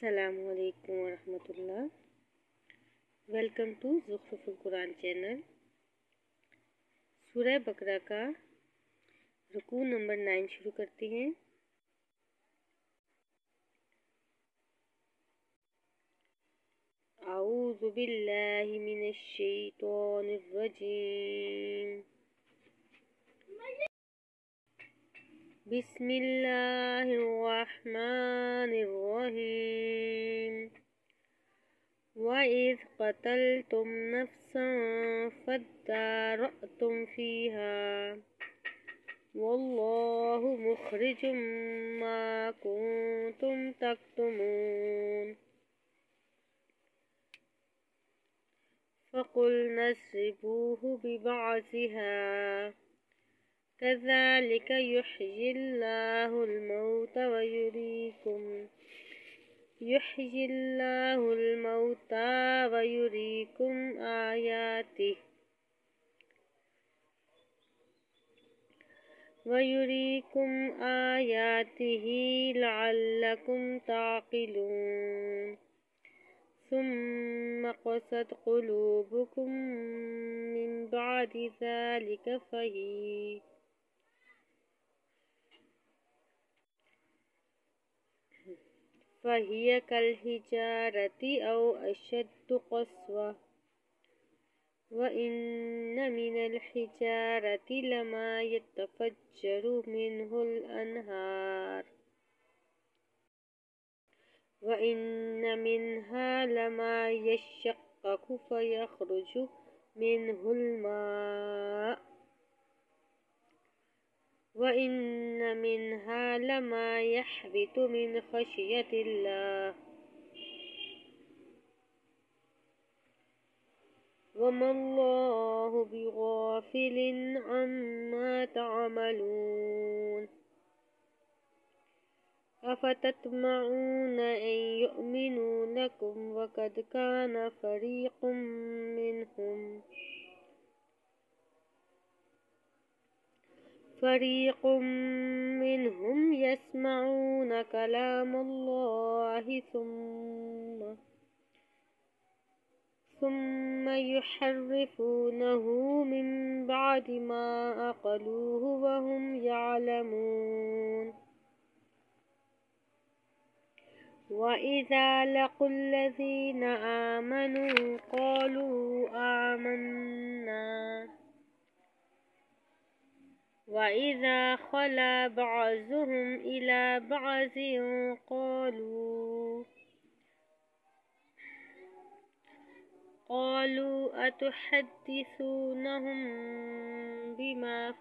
السلام علیکم ورحمۃ اللہ۔ ویلکم ٹو زخرف القرآن چینل۔ سورہ بقرہ کا رکوع نمبر 9 شروع کرتے ہیں۔ اعوذ باللہ من الشیطان الرجیم، بسم اللہ الرحمن الرحیم۔ وَإِذْ قَتَلْتُمْ نَفْسًا فَادَّارَأْتُمْ فِيهَا وَاللَّهُ مُخْرِجٌ مَا كُنْتُمْ تَكْتُمُونَ فَقُلْنَا اضْرِبُوهُ بِبَعْضِهَا كَذَلِكَ يُحْيِي اللَّهُ الموتى ويريكم آياته لعلكم تعقلون ثم قست قلوبكم من بعد ذلك فهي كالحجارة أو أشد قسوة وإن من الحجارة لما يتفجر منه الأنهار وإن منها لما يشقق فيخرج منه الماء وإن منها لما يحبط من خشية الله وما الله بغافل عما تعملون أفتطمعون أن يؤمنوا لكم وقد كان فريق منهم يسمعون كلام الله ثم يحرفونه من بعد ما عقلوه وهم يعلمون وإذا لقوا الذين آمنوا قالوا آمنا وإذا خلا بعضهم إلى بعض قالوا أتحدثونهم بما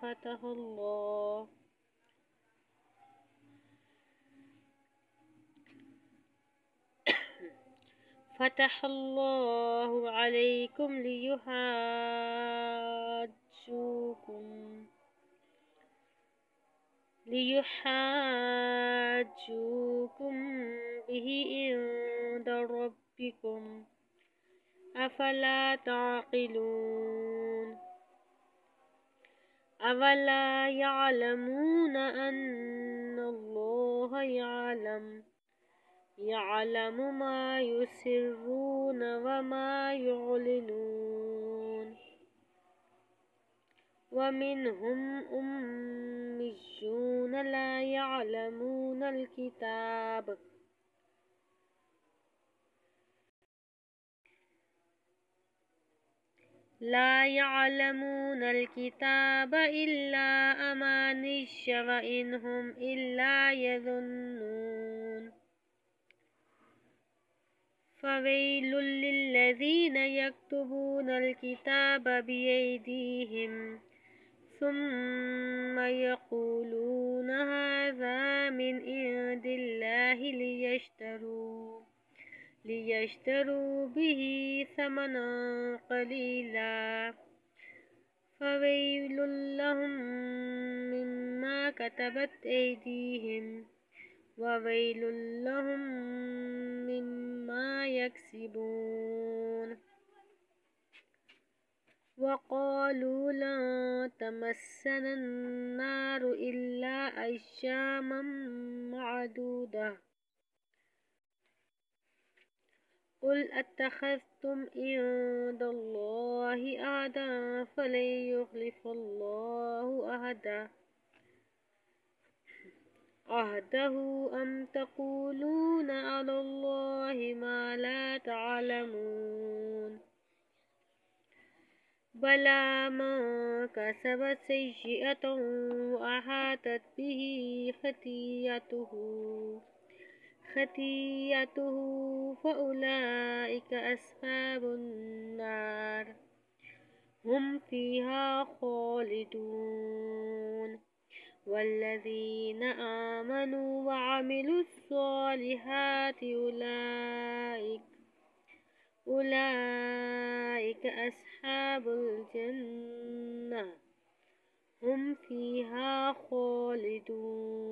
فتح الله عليكم ليحاجوكم به عند ربكم أفلا تعقلون أولا يعلمون أن الله يعلم ما يسرون وما يعلنون ومنهم أميون لا يعلمون الكتاب إلا أماني وإن هم إلا يظنون فويل للذين يكتبون الكتاب بأيديهم ثم يقولون هذا من عند الله ليشتروا به ثمنا قليلا فويل لهم مما كتبت أيديهم وويل لهم مما يكسبون وقالوا لن تمسنا النار إلا أياما معدودة قل اتخذتم عند الله عهدا فلن يخلف الله عهده أم تقولون على الله ما لا تعلمون بلى من كسب سيئة وأحاطت به خطيئته فأولئك أصحاب النار هم فيها خالدون والذين آمنوا وعملوا الصالحات أولئك أصحاب الجنة هم فيها خالدون.